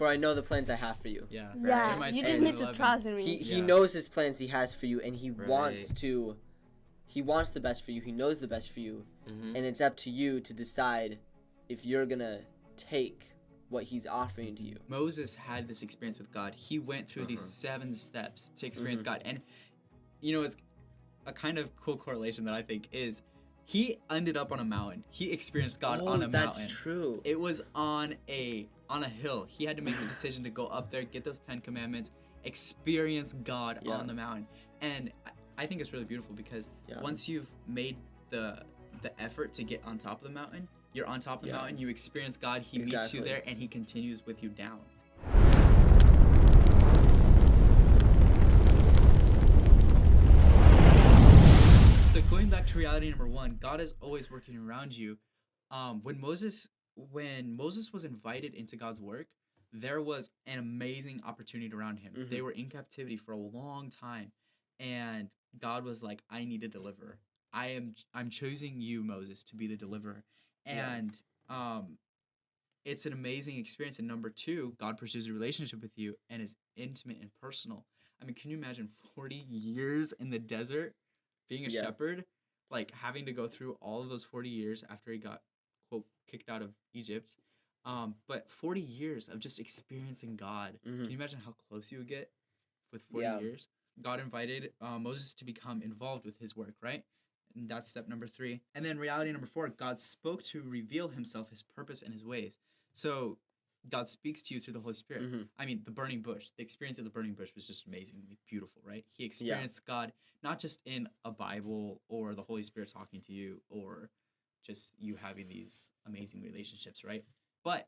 for I know the plans I have for you. Yeah. Yeah, Jeremiah you 10, just need to 11. trust in me. He Yeah. knows his plans he has for you, and he Right. wants the best for you. He knows the best for you, Mm-hmm. and it's up to you to decide if you're gonna take what he's offering to you. Moses had this experience with God. He went through these 7 steps to experience God. And, it's a kind of cool correlation that I think is he ended up on a mountain. He experienced God on a that's mountain. true. It was on a hill. He had to make the decision to go up there, get those 10 commandments, experience God on the mountain. And I think it's really beautiful because once you've made the effort to get on top of the mountain, you're on top of the mountain, you experience God, he meets you there, and he continues with you down. So going back to reality number 1, God is always working around you. When Moses was invited into God's work, there was an amazing opportunity around him. They were in captivity for a long time, and God was like, I need a deliverer. I'm choosing you, Moses, to be the deliverer. And it's an amazing experience. And number 2, God pursues a relationship with you and is intimate and personal. I mean, can you imagine 40 years in the desert being a shepherd, like having to go through all of those 40 years after he got, quote, kicked out of Egypt? But 40 years of just experiencing God. Can you imagine how close you would get with 40 years? God invited Moses to become involved with his work, right? And that's step number 3. And then reality number 4, God spoke to reveal himself, his purpose, and his ways. So God speaks to you through the Holy Spirit. I mean, the burning bush, the experience of the burning bush was just amazingly beautiful, right? He experienced God not just in a Bible or the Holy Spirit talking to you or just you having these amazing relationships, right? But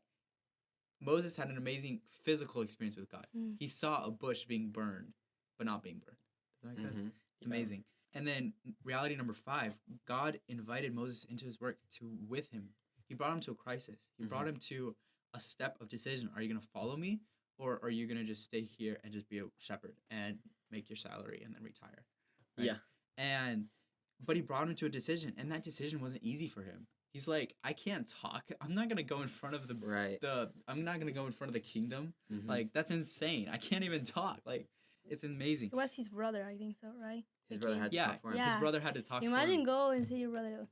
Moses had an amazing physical experience with God. He saw a bush being burned, but not being burned. Does that make sense? It's amazing. And then reality number 5, God invited Moses into his work with him. He brought him to a crisis. He brought him to a step of decision. Are you going to follow me, or are you going to just stay here and just be a shepherd and make your salary and then retire? Right? But he brought him to a decision, and that decision wasn't easy for him. He's like, I can't talk. I'm not going to go in front of I'm not going to go in front of the kingdom. Like, that's insane. I can't even talk. Like, it's amazing. It was his brother, I think so, right? His brother had to talk for him. Yeah. His brother had to talk for him. Imagine go and say your brother,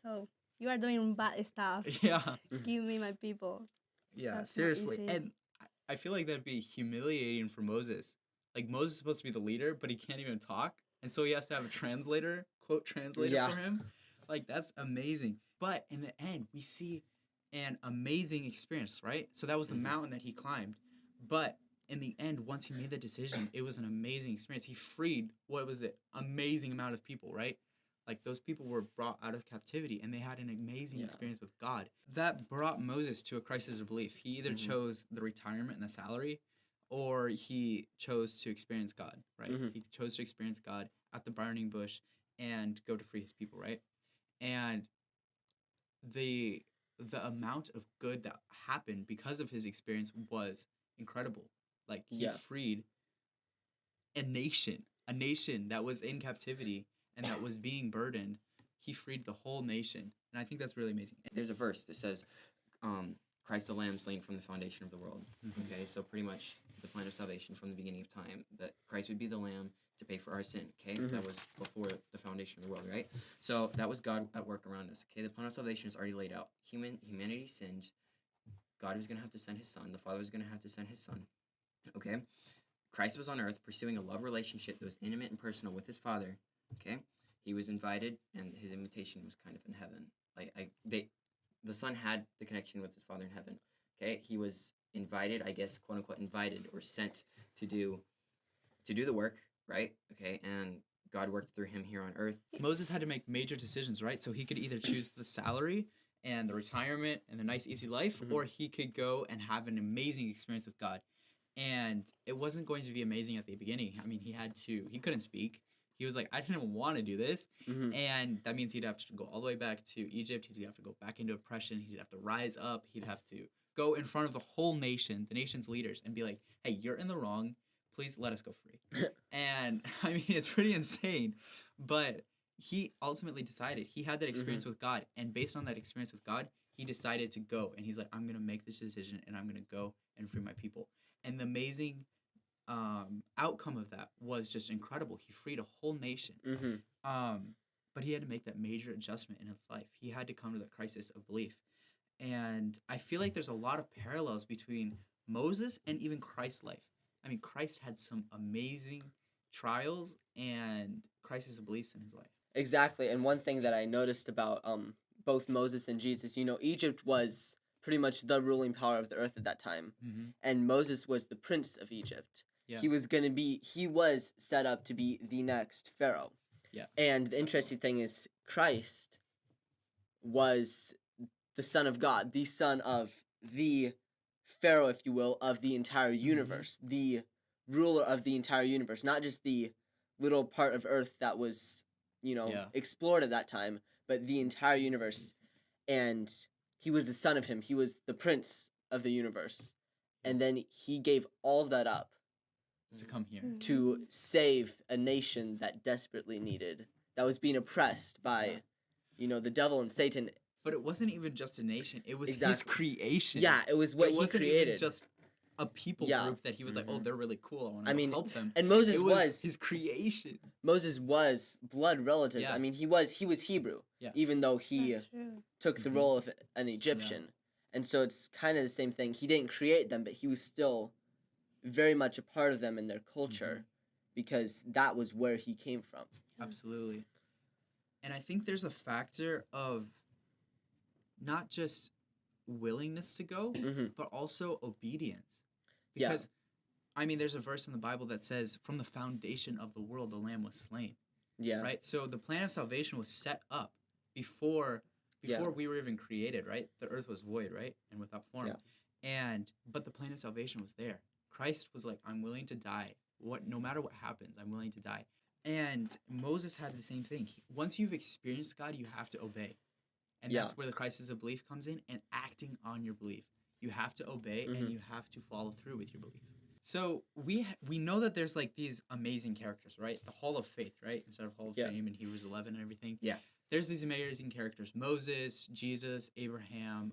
so you are doing bad stuff. Give me my people. Yeah, That's seriously. And I feel like that'd be humiliating for Moses. Like, Moses is supposed to be the leader, but he can't even talk. And so he has to have a translator, quote, translator for him. Like, that's amazing. But in the end, we see an amazing experience, right? So that was the mountain that he climbed. But in the end, once he made the decision, it was an amazing experience. He freed, amazing amount of people, right? Like, those people were brought out of captivity, and they had an amazing experience with God. That brought Moses to a crisis of belief. He either chose the retirement and the salary, or he chose to experience God, right? He chose to experience God at the burning bush and go to free his people, right? And the amount of good that happened because of his experience was incredible. Like, he freed a nation that was in captivity and that was being burdened. He freed the whole nation. And I think that's really amazing. There's a verse that says, Christ the Lamb slain from the foundation of the world. Okay, so pretty much the plan of salvation from the beginning of time, that Christ would be the Lamb to pay for our sin, okay? That was before the foundation of the world, right? So that was God at work around us, okay? The plan of salvation is already laid out. Humanity sinned. God was going to have to send his son. The Father was going to have to send his son, okay? Christ was on earth pursuing a love relationship that was intimate and personal with his Father, okay? He was invited, and his invitation was kind of in heaven. The Son had the connection with his Father in heaven, okay? He was invited, I guess, quote unquote, invited or sent to do the work, right? Okay, and God worked through him here on earth. Moses had to make major decisions, right? So he could either choose the salary and the retirement and the nice, easy life, or he could go and have an amazing experience with God. And it wasn't going to be amazing at the beginning. I mean, he couldn't speak. He was like, I didn't want to do this. And that means he'd have to go all the way back to Egypt. He'd have to go back into oppression. He'd have to rise up. He'd have to go in front of the whole nation, the nation's leaders, and be like, hey, you're in the wrong. Please let us go free. And I mean, it's pretty insane. But he ultimately decided, he had that experience with God. And based on that experience with God, he decided to go. And he's like, I'm going to make this decision, and I'm going to go and free my people. the amazing outcome of that was just incredible. He freed a whole nation. But he had to make that major adjustment in his life. He had to come to the crisis of belief. And I feel like there's a lot of parallels between Moses and even Christ's life. I mean, Christ had some amazing trials and crisis of beliefs in his life. Exactly. And one thing that I noticed about both Moses and Jesus, you know, Egypt was pretty much the ruling power of the earth at that time. And Moses was the prince of Egypt. Yeah. He was set up to be the next pharaoh. Yeah. And the interesting thing is Christ was the Son of God, the son of the pharaoh, if you will, of the entire universe, the ruler of the entire universe, not just the little part of earth that was, you know, explored at that time, but the entire universe. And he was the son of him. He was the prince of the universe. And then he gave all of that up to come here, to save a nation that desperately needed, that was being oppressed by, you know, the devil and Satan. But it wasn't even just a nation; it was his creation. Yeah, it was what he wasn't created. Even just a people group that he was like, oh, they're really cool. I want to help them. And Moses was his creation. Moses was blood relatives. Yeah. I mean, he was Hebrew, even though he took the role of an Egyptian. And so it's kind of the same thing. He didn't create them, but he was still very much a part of them and their culture, because that was where he came from. Absolutely. And I think there's a factor of not just willingness to go, but also obedience. Because, I mean, there's a verse in the Bible that says, from the foundation of the world, the Lamb was slain. Yeah. Right? So the plan of salvation was set up before we were even created, right? The earth was void, right? And without form. Yeah. But the plan of salvation was there. Christ was like, I'm willing to die. No matter what happens, I'm willing to die. And Moses had the same thing. Once you've experienced God, you have to obey. And that's where the crisis of belief comes in, and acting on your belief. You have to obey, and you have to follow through with your belief. So we know that there's like these amazing characters, right? The Hall of Faith, right? Instead of Hall of Fame and Hebrews 11 and everything. Yeah. There's these amazing characters: Moses, Jesus, Abraham,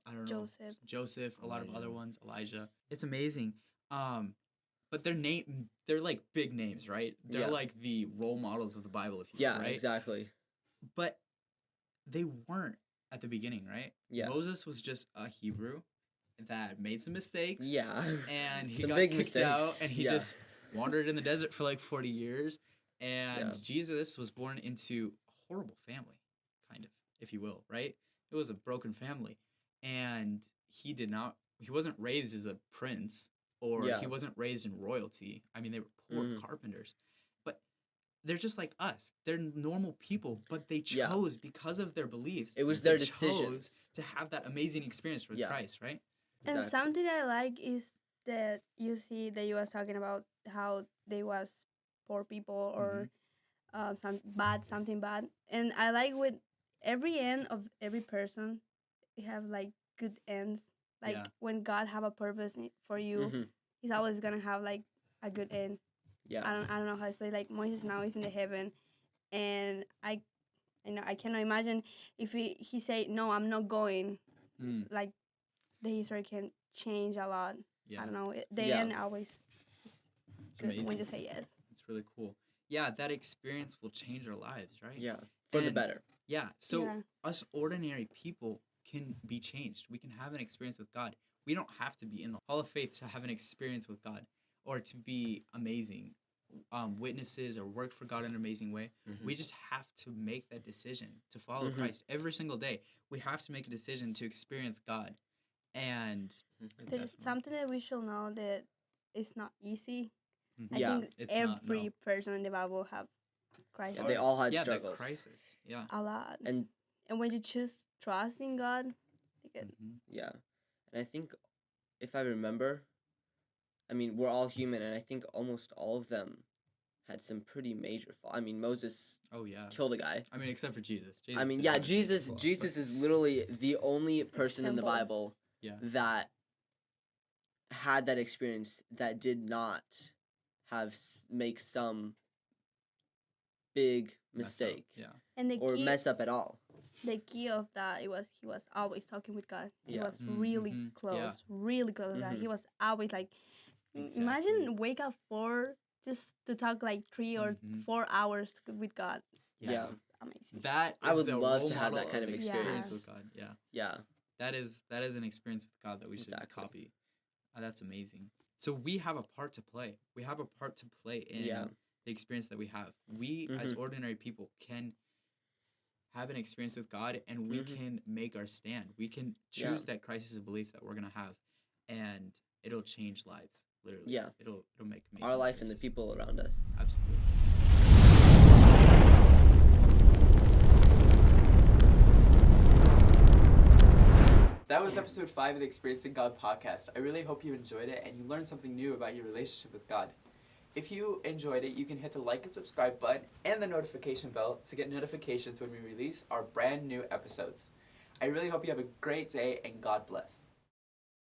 I don't know, Joseph, a lot of other ones, Elijah. It's amazing. But they're like big names, right? They're like the role models of the Bible, if you will, right? Yeah, exactly. But they weren't at the beginning, right? Yeah. Moses was just a Hebrew that made some mistakes. Yeah. And he Some got big kicked mistakes. out, and he just wandered in the desert for like 40 years. And Jesus was born into a horrible family, kind of, if you will, right? It was a broken family. And he wasn't raised as a prince, or he wasn't raised in royalty. I mean, they were poor carpenters. But they're just like us. They're normal people, but they chose, because of their beliefs, it was their decisions to have that amazing experience with Christ, right? And something I like is that you see that you was talking about how they was poor people or something bad. And I like with every end of every person, you have like good ends. Like when God have a purpose for you, He's always gonna have like a good end. Yeah. I don't know how to explain. Like Moses now is in the heaven, and I cannot imagine if he say no, I'm not going. Like the history can change a lot. I don't know. The end always is good amazing when you say yes. It's really cool. Yeah, that experience will change our lives, right? Yeah, for the better. Yeah, so us ordinary people can be changed. We can have an experience with God. We don't have to be in the Hall of Faith to have an experience with God or to be amazing witnesses or work for God in an amazing way. We just have to make that decision to follow Christ every single day. We have to make a decision to experience God. And there's something that we should know, that it's not easy. I think it's every person in the Bible have crisis. They all had struggles. Crisis. Yeah. A lot. And when you choose trust in God, you get yeah. And I think, if I remember, I mean, we're all human, and I think almost all of them had some pretty major faults. I mean, Moses killed a guy. I mean, except for Jesus. I mean, Jesus is literally the only person in the Bible that had that experience that did not make some big mistake or mess up at all. The key of that, he was always talking with God. He was Mm-hmm. really close, really close. He was always like Imagine wake up 4 just to talk like 3 or Mhm. 4 hours with God. Yes. Yeah. Amazing. That I would is a love role to have that model kind of experience. with God. Yeah. Yeah. That is an experience with God that we should Exactly. copy. That's amazing. So we have a part to play. We have a part to play in Yeah. the experience that we have. We as ordinary people can have an experience with God, and we can make our stand. We can choose that Christ is a belief that we're gonna have, and it'll change lives. Literally. Yeah. It'll make amazing Our life and the differences. people around us. Absolutely. That was episode 5 of the Experiencing God podcast. I really hope you enjoyed it and you learned something new about your relationship with God. If you enjoyed it, you can hit the like and subscribe button and the notification bell to get notifications when we release our brand new episodes. I really hope you have a great day and God bless.